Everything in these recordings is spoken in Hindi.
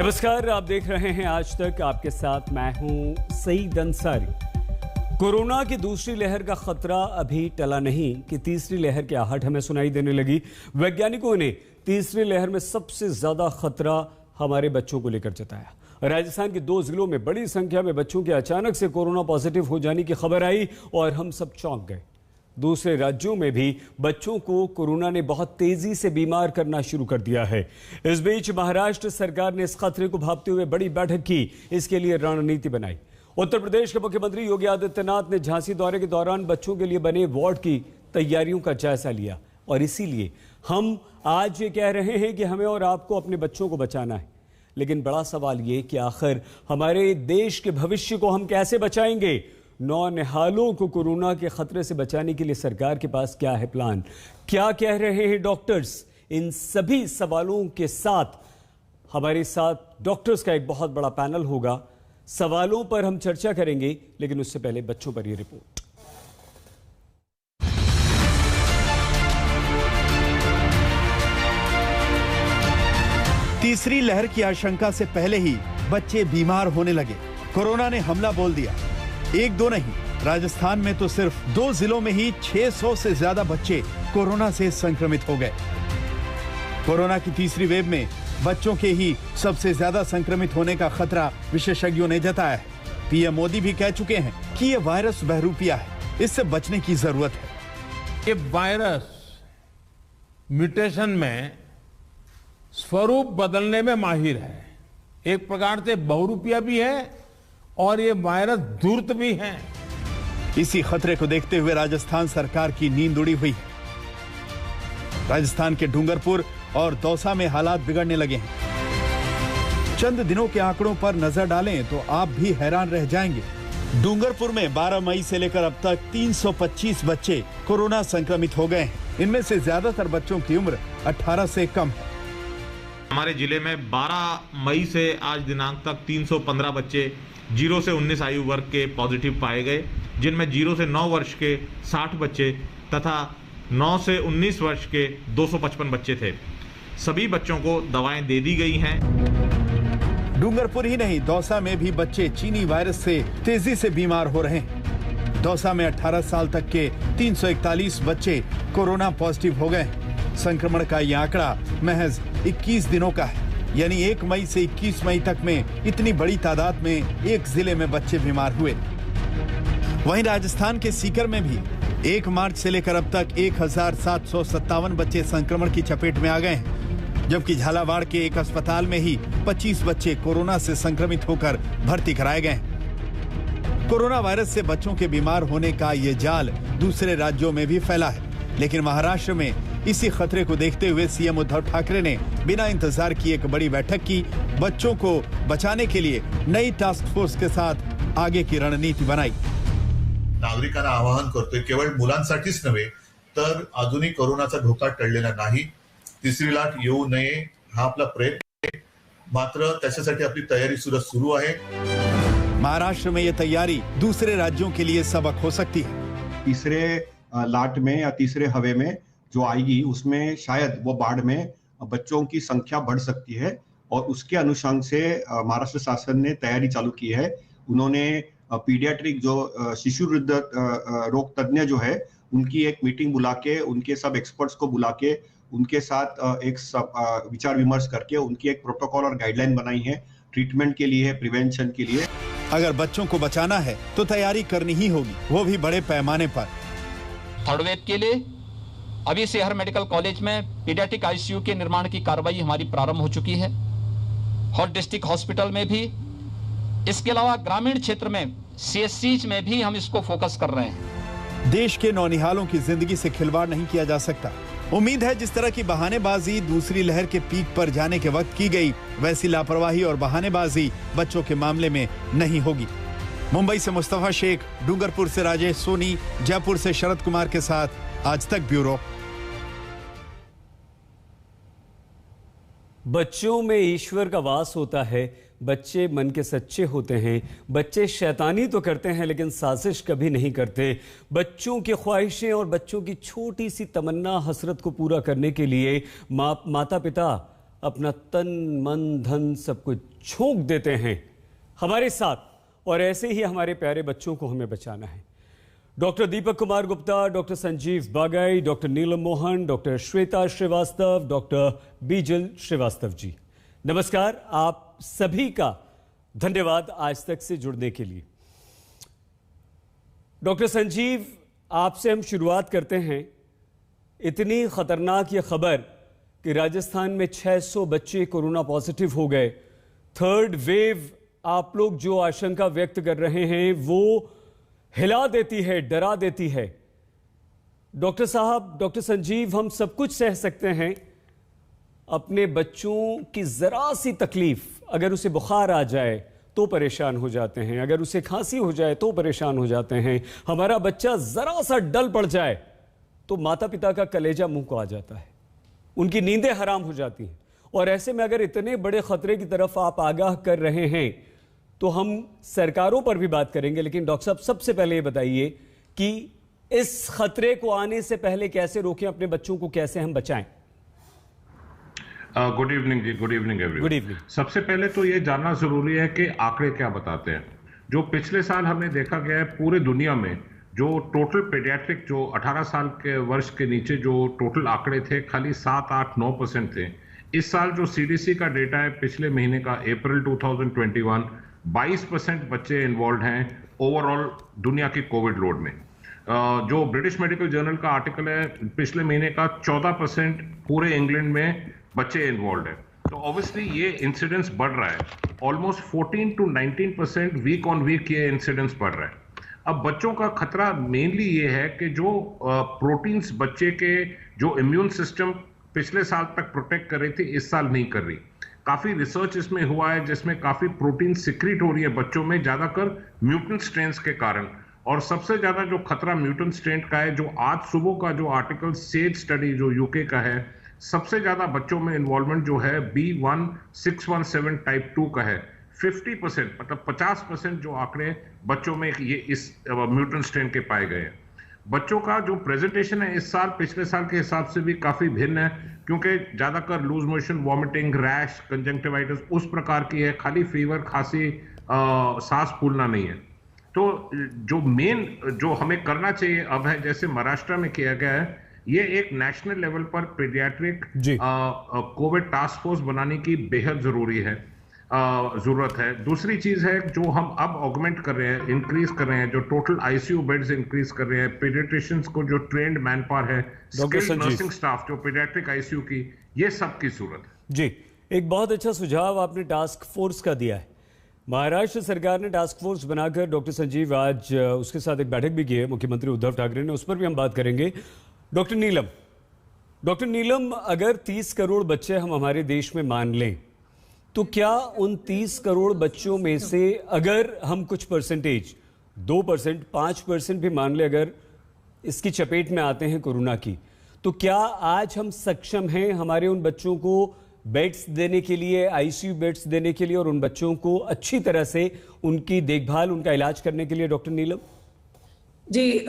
नमस्कार, आप देख रहे हैं आज तक। आपके साथ मैं हूं सईद अंसारी। कोरोना की दूसरी लहर का खतरा अभी टला नहीं कि तीसरी लहर की आहट हमें सुनाई देने लगी। वैज्ञानिकों ने तीसरी लहर में सबसे ज्यादा खतरा हमारे बच्चों को लेकर जताया। राजस्थान के 2 जिलों में बड़ी संख्या में बच्चों के अचानक से कोरोना पॉजिटिव हो जाने की खबर आई और हम सब चौंक गए। दूसरे राज्यों में भी बच्चों को कोरोना ने बहुत तेजी से बीमार करना शुरू कर दिया है। इस बीच महाराष्ट्र सरकार ने इस खतरे को भांपते हुए बड़ी बैठक की, इसके लिए रणनीति बनाई। उत्तर प्रदेश के मुख्यमंत्री योगी आदित्यनाथ ने झांसी दौरे के दौरान बच्चों के लिए बने वार्ड की तैयारियों का जायजा लिया और इसीलिए हम आज ये कह रहे हैं कि हमें और आपको अपने बच्चों को बचाना है। लेकिन बड़ा सवाल ये कि आखिर हमारे देश के भविष्य को हम कैसे बचाएंगे? नौनिहालों को कोरोना के खतरे से बचाने के लिए सरकार के पास क्या है प्लान? क्या कह रहे हैं डॉक्टर्स? इन सभी सवालों के साथ हमारे साथ डॉक्टर्स का एक बहुत बड़ा पैनल होगा। सवालों पर हम चर्चा करेंगे, लेकिन उससे पहले बच्चों पर यह रिपोर्ट। तीसरी लहर की आशंका से पहले ही बच्चे बीमार होने लगे। कोरोना ने हमला बोल दिया। एक दो नहीं, राजस्थान में तो सिर्फ 2 जिलों में ही 600 से ज्यादा बच्चे कोरोना से संक्रमित हो गए। कोरोना की तीसरी वेव में बच्चों के ही सबसे ज्यादा संक्रमित होने का खतरा विशेषज्ञों ने जताया है। पीएम मोदी भी कह चुके हैं कि ये वायरस बहरूपिया है, इससे बचने की जरूरत है। ये वायरस म्यूटेशन में स्वरूप बदलने में माहिर है। एक प्रकार से बहुरूपिया भी है और ये वायरस धूर्त भी है। इसी खतरे को देखते हुए राजस्थान सरकार की नींद उड़ी हुई है। राजस्थान के डूंगरपुर और दौसा में हालात बिगड़ने लगे हैं। चंद दिनों के आंकड़ों पर नजर डालें तो आप भी हैरान रह जाएंगे। डूंगरपुर में 12 मई से लेकर अब तक 325 बच्चे कोरोना संक्रमित हो गए हैं। इनमें से ज्यादातर बच्चों की उम्र 18 से कम है। हमारे जिले में 12 मई से आज दिनांक तक 315 बच्चे 0 से 19 आयु वर्ग के पॉजिटिव पाए गए, जिनमें 0 से 9 वर्ष के 60 बच्चे तथा 9 से 19 वर्ष के 255 बच्चे थे। सभी बच्चों को दवाएं दे दी गई हैं। डूंगरपुर ही नहीं, दौसा में भी बच्चे चीनी वायरस से तेजी से बीमार हो रहे हैं। दौसा में 18 साल तक के 341 बच्चे कोरोना पॉजिटिव हो गए। संक्रमण का यह आंकड़ा महज 21 दिनों का है, यानी 1 मई से 21 मई तक में इतनी बड़ी तादाद में एक जिले में बच्चे बीमार हुए। वहीं राजस्थान के सीकर में भी 1 मार्च से लेकर अब तक 1757 बच्चे संक्रमण की चपेट में आ गए हैं, जबकि झालावाड़ के एक अस्पताल में ही 25 बच्चे कोरोना से संक्रमित होकर भर्ती कराए गए हैं। कोरोना वायरस से बच्चों के बीमार होने का ये जाल दूसरे राज्यों में भी फैला है, लेकिन महाराष्ट्र में इसी खतरे को देखते हुए सीएम उद्धव ठाकरे ने बिना इंतजार किए एक बड़ी बैठक की। बच्चों को बचाने के लिए नई टास्क फोर्स के साथ आगे की रणनीति बनाई। नागरिकांना आवाहन करतोय, केवळ मुलांसाठीच नव्हे तर अजूनही कोरोनाचा धोका टळलेला नाही, तिसरी लाट येऊ नये हा आपला प्रयत्न आहे। मात्र त्याच्यासाठी आपली तयारी सुरू आहे। महाराष्ट्र में ये तैयारी दूसरे राज्यों के लिए सबक हो सकती है। तीसरे लाट में या तीसरे हवे में जो आएगी उसमें शायद वो बाढ़ में बच्चों की संख्या बढ़ सकती है और उसके अनुषंग से महाराष्ट्र शासन ने तैयारी चालू की है। उन्होंने पीडियाट्रिक जो शिशु रोग तज्ञ जो है उनकी एक मीटिंग बुला के, उनके सब एक्सपर्ट्स को बुला के उनके साथ एक विचार विमर्श करके उनकी एक प्रोटोकॉल और गाइडलाइन बनाई है ट्रीटमेंट के लिए, प्रिवेंशन के लिए। अगर बच्चों को बचाना है तो तैयारी करनी ही होगी, वो भी बड़े पैमाने पर। थर्ड वेव के लिए अभी सेहर मेडिकल कॉलेज में पीडियाट्रिक आईसीयू के निर्माण की कार्रवाई हमारी प्रारंभ हो चुकी है। हर डिस्ट्रिक्ट हॉस्पिटल में भी, इसके अलावा ग्रामीण क्षेत्र में सीएससीज में भी हम इसको फोकस कर रहे हैं। देश के नौनिहालों की जिंदगी से खिलवाड़ नहीं किया जा सकता। उम्मीद है जिस तरह की बहानेबाजी दूसरी लहर के पीक पर जाने के वक्त की गई, वैसी लापरवाही और बहानेबाजी बच्चों के मामले में नहीं होगी। मुंबई से मुस्तफा शेख, डूंगरपुर से राजेश सोनी, जयपुर से शरद कुमार के साथ आज तक ब्यूरो। बच्चों में ईश्वर का वास होता है। बच्चे मन के सच्चे होते हैं। बच्चे शैतानी तो करते हैं लेकिन साजिश कभी नहीं करते। बच्चों की ख्वाहिशें और बच्चों की छोटी सी तमन्ना हसरत को पूरा करने के लिए माता पिता अपना तन मन धन सब कुछ झोंक देते हैं हमारे साथ, और ऐसे ही हमारे प्यारे बच्चों को हमें बचाना है। Doctor Deepak Kumar Gupta, doctor Sanjeev बागाई, doctor नीलम मोहन, डॉक्टर श्वेता श्रीवास्तव, डॉक्टर बीजल श्रीवास्तव जी, नमस्कार। आप सभी का धन्यवाद आज तक से जुड़ने के लिए। डॉक्टर संजीव, आपसे हम शुरुआत करते हैं। इतनी खतरनाक ये खबर कि राजस्थान में 600 बच्चे कोरोना पॉजिटिव हो गए। थर्ड वेव आप लोग जो आशंका व्यक्त कर रहे हैं वो हिला देती है, डरा देती है। डॉक्टर साहब, डॉक्टर संजीव, हम सब कुछ सह सकते हैं, अपने बच्चों की जरा सी तकलीफ, अगर उसे बुखार आ जाए तो परेशान हो जाते हैं, अगर उसे खांसी हो जाए तो परेशान हो जाते हैं, हमारा बच्चा जरा सा डल पड़ जाए तो माता पिता का कलेजा मुंह को आ जाता है, उनकी नींदें हराम हो जाती हैं। और ऐसे में अगर इतने बड़े खतरे की तरफ आप आगाह कर रहे हैं तो हम सरकारों पर भी बात करेंगे, लेकिन डॉक्टर साहब सबसे पहले ये बताइए कि इस खतरे को आने से पहले कैसे रोकें, अपने बच्चों को कैसे हम बचाएं। गुड इवनिंग जी, good evening everyone. Good evening. सबसे पहले तो ये जानना जरूरी है कि आंकड़े क्या बताते हैं। जो पिछले साल हमने देखा गया है पूरे दुनिया में, जो टोटल पेडियाट्रिक जो 18 साल के वर्ष के नीचे जो टोटल आंकड़े थे खाली 7-8-9% थे। इस साल जो सीडीसी का डेटा है पिछले महीने का अप्रैल 2021, 22% बच्चे इन्वॉल्व हैं ओवरऑल दुनिया की कोविड लोड में। जो ब्रिटिश मेडिकल जर्नल का आर्टिकल है पिछले महीने का 14% पूरे इंग्लैंड में बच्चे इन्वॉल्व है। तो ऑब्वियसली ये इंसिडेंस बढ़ रहा है, almost 14 to 19% week on week ये इंसिडेंस बढ़ रहा है। अब बच्चों का खतरा मेनली ये है कि जो प्रोटीन्स बच्चे के जो इम्यून सिस्टम पिछले साल तक प्रोटेक्ट कर रही थी इस साल नहीं कर रही। काफी रिसर्च इसमें हुआ है जिसमें काफी प्रोटीन सिक्रीट हो रही है बच्चों में, ज्यादातर म्यूटेंट स्ट्रेन्स के कारण। और सबसे ज्यादा जो खतरा म्यूटेंट स्ट्रेन का है, जो आज सुबह का जो आर्टिकल सेज स्टडी जो यूके का है, सबसे ज्यादा बच्चों में इन्वॉल्वमेंट जो है B1617 टाइप 2 का है। 50% मतलब 50% जो आंकड़े बच्चों में ये इस म्यूटेंट स्ट्रेन के पाए गए हैं। बच्चों का जो प्रेजेंटेशन है इस साल पिछले साल के हिसाब से भी काफी भिन्न है, क्योंकि ज्यादातर loose motion, vomiting, rash, conjunctivitis उस प्रकार की है, खाली फीवर, खांसी, सांस फूलना नहीं है। तो जो मेन जो हमें करना चाहिए अब है, जैसे महाराष्ट्र में किया गया है, ये एक नेशनल लेवल पर पीडियाट्रिक कोविड टास्क फोर्स बनाने की बेहद जरूरी है, जरूरत है। दूसरी चीज है जो हम अब ऑगमेंट कर रहे हैं, इंक्रीज कर रहे हैं, जो टोटल आईसीयू बेड्स इंक्रीज कर रहे हैं, पीडियाट्रिशियंस को जो ट्रेंड मैन पावर है, स्किल्ड नर्सिंग स्टाफ जो पीडियाट्रिक आईसीयू की, ये सब की जरूरत है। जी, एक बहुत अच्छा सुझाव आपने टास्क फोर्स का दिया है। महाराष्ट्र सरकार ने टास्क फोर्स बनाकर, डॉक्टर संजीव आज उसके साथ एक बैठक भी की है मुख्यमंत्री उद्धव ठाकरे ने, उस पर भी हम बात करेंगे। डॉक्टर नीलम, अगर 30 करोड़ बच्चे हम हमारे देश में मान लें तो क्या उन 30 करोड़ बच्चों में से अगर हम कुछ परसेंटेज 2%, 5% भी मान ले अगर इसकी चपेट में आते हैं कोरोना की, तो क्या आज हम सक्षम हैं हमारे उन बच्चों को बेड्स देने के लिए, आईसीयू बेड्स देने के लिए, और उन बच्चों को अच्छी तरह से उनकी देखभाल, उनका इलाज करने के लिए? Doctor Neelam ji,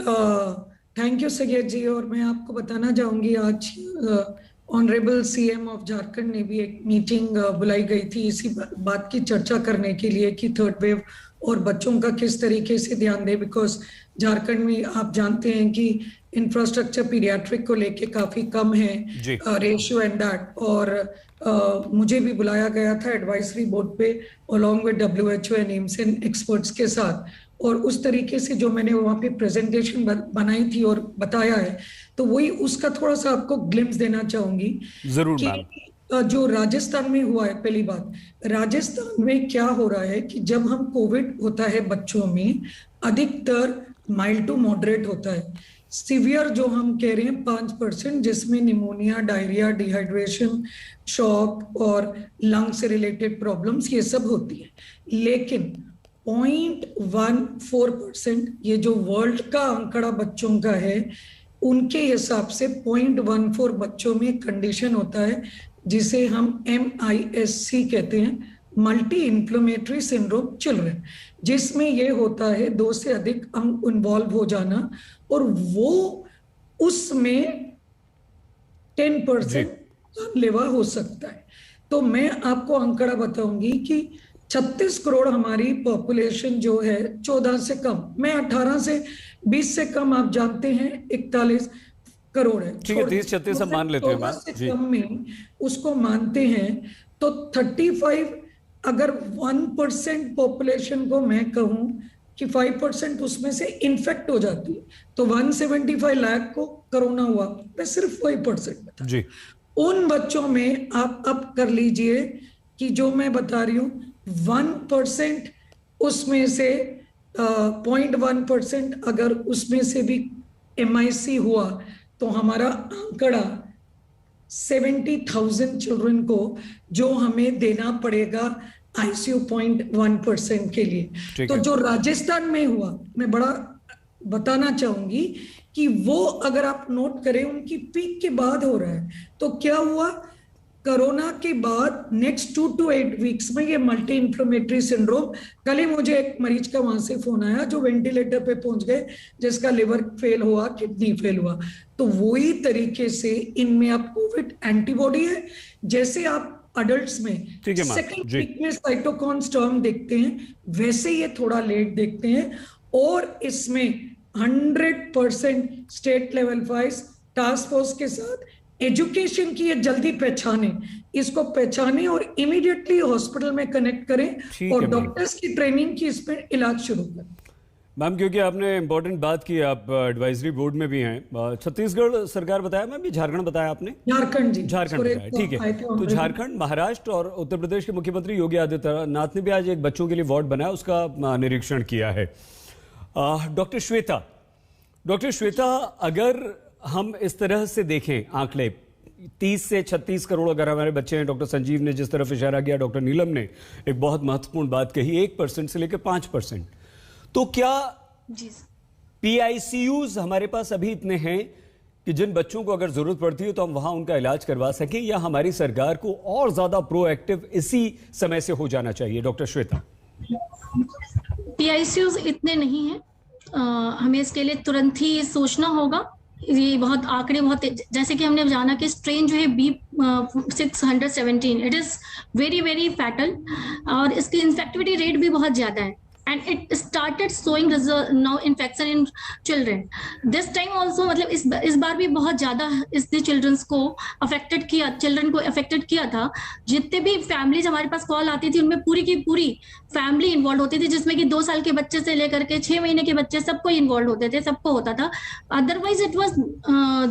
thank you Syed ji. और मैं आपको बताना चाहूंगी, आज ऑनरेबल सीएम ऑफ झारखंड ने भी एक मीटिंग बुलाई गई थी इसी बात की चर्चा करने के लिए कि थर्ड वेव और बच्चों का किस तरीके से ध्यान दें, बिकॉज झारखंड में आप जानते हैं कि इंफ्रास्ट्रक्चर पीडियाट्रिक को लेके काफी कम है रेशियो एंड दैट। और मुझे भी बुलाया गया था एडवाइजरी बोर्ड पे along with WHO and AIIMS experts के साथ, और उस तरीके से जो मैंने वहाँ पे प्रेजेंटेशन बनाई थी और बताया है, तो वही उसका थोड़ा सा आपको ग्लिम्स देना चाहूंगी। जरूर कि जो राजस्थान में हुआ है, पहली बात, राजस्थान में क्या हो रहा है कि जब हम कोविड होता है बच्चों में, अधिकतर माइल्ड टू मॉडरेट होता है। सीवियर जो हम कह रहे हैं 5%, जिसमें निमोनिया, डायरिया, डिहाइड्रेशन, शॉक और लंग से रिलेटेड प्रॉब्लम्स ये सब होती है। लेकिन 0.14%, ये जो वर्ल्ड का आंकड़ा बच्चों का है, उनके हिसाब से 0.14 बच्चों में कंडीशन होता है जिसे हम MIS-C कहते हैं, मल्टी इन्फ्लेमेटरी सिंड्रोम चिल्ड्रन, जिसमें ये होता है 2 से अधिक अंग इन्वॉल्व हो जाना, और वो उसमें 10% जानलेवा हो सकता है। तो मैं आपको आंकड़ा बताऊंगी कि 36 करोड़ हमारी पॉपुलेशन जो है 14 से कम, मैं 18 से 20 से कम आप जानते हैं 41 करोड़ है। ठीक है, 30-36 हम मान लेते हैं मैम जी, कम में उसको मानते हैं तो 35, अगर 1% पॉपुलेशन को मैं कहूं कि 5% उसमें से इन्फेक्ट हो जाती है तो 175 लाख को कोरोना हुआ, मैं सिर्फ 5% बता जी। उन बच्चों में आप अब कर लीजिए कि जो मैं बता रही हूं 1% उसमें से 0.1% अगर उसमें से भी MIC हुआ तो हमारा आंकड़ा 70,000 चिल्ड्रन को जो हमें देना पड़ेगा ICU 0.1% के लिए। तो जो राजस्थान में हुआ, मैं बड़ा बताना चाहूंगी कि वो अगर आप नोट करें उनकी पीक के बाद हो रहा है। तो क्या हुआ, कोरोना के बाद नेक्स्ट 2 to 8 वीक्स में ये मल्टी इन्फ्लेमेटरी सिंड्रोम, कल ही मुझे एक मरीज का वहां से फोन आया जो वेंटिलेटर पे पहुंच गए, जिसका लिवर फेल हुआ, किडनी फेल हुआ। तो वही तरीके से इनमें आप कोविड एंटीबॉडी है, जैसे आप अडल्ट्स में सेकेंड वीक में साइटोकाइन स्टॉर्म देखते हैं, वैसे ये थोड़ा लेट देखते हैं। और इसमें 100% state level wise task force के साथ एजुकेशन की ये जल्दी पहचाने, इसको पहचाने और इमीडिएटली हॉस्पिटल में कनेक्ट करें और डॉक्टर्स की ट्रेनिंग की इस पर इलाज शुरू करें। मैम, क्योंकि आपने इंपॉर्टेंट बात की, आप एडवाइजरी बोर्ड में भी हैं। छत्तीसगढ़ सरकार बताया मैम, झारखंड बताया आपने? झारखंड जी, झारखंड बताया, ठीक है। तो झारखंड, महाराष्ट्र और उत्तर प्रदेश के मुख्यमंत्री योगी आदित्यनाथ ने भी आज एक बच्चों के लिए वार्ड बनाया, उसका निरीक्षण किया है। डॉक्टर श्वेता, अगर हम इस तरह से देखें आंकड़े, 30 से 36 करोड़ अगर हमारे बच्चे हैं, डॉक्टर संजीव ने जिस तरफ इशारा किया, डॉक्टर नीलम ने एक बहुत महत्वपूर्ण बात कही, 1% से लेकर 5%, तो क्या PICUs हमारे पास अभी इतने हैं कि जिन बच्चों को अगर जरूरत पड़ती है तो हम वहां उनका इलाज करवा सकें, या हमारी सरकार को और ज्यादा प्रोएक्टिव इसी समय से हो जाना चाहिए? डॉक्टर श्वेता। PICUs इतने नहीं हैं, हमें इसके लिए तुरंत ही सोचना होगा। ये बहुत आंकड़े बहुत, जैसे कि हमने जाना कि स्ट्रेन जो है B617 it is very very fatal और इसकी इन्फेक्टिविटी रेट भी बहुत ज्यादा है। And it started showing now infection in children. This time also, मतलब इस बार भी बहुत ज्यादा इसने चिल्ड्रंस को अफेक्टेड किया, चिल्ड्रन को अफेक्टेड किया था। जितने भी फैमिलीज हमारे पास कॉल आती थी उनमें पूरी की पूरी फैमिली इन्वॉल्व होती थी, जिसमें कि 2 साल के बच्चे से लेकर के 6 महीने के बच्चे सबको इन्वॉल्व होते थे, सबको होता था। Otherwise it was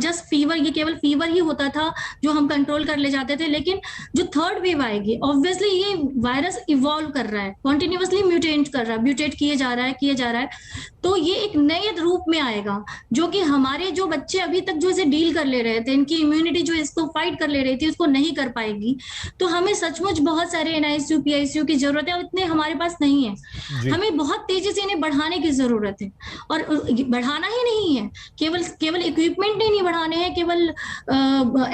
just fever, ये केवल फीवर ही होता था जो हम कंट्रोल कर ले जाते थे। लेकिन जो थर्ड वेव आएगी, ऑब्वियसली ये वायरस इवॉल्व कर रहा है, कॉन्टिन्यूसली म्यूटेट कर रहा है, म्यूटेट किए जा रहा है, तो ये एक नए रूप में आएगा जो कि हमारे जो बच्चे अभी तक जो इसे डील कर ले रहे थे, इनकी इम्यूनिटी जो इसको फाइट कर ले रही थी उसको नहीं कर पाएगी। तो हमें सचमुच बहुत सारे NICU PICU की जरूरत है और इतने हमारे पास नहीं है। हमें बहुत तेजी से इन्हें बढ़ाने की जरूरत है, और बढ़ाना ही नहीं है, केवल इक्विपमेंट ही नहीं बढ़ाने हैं, केवल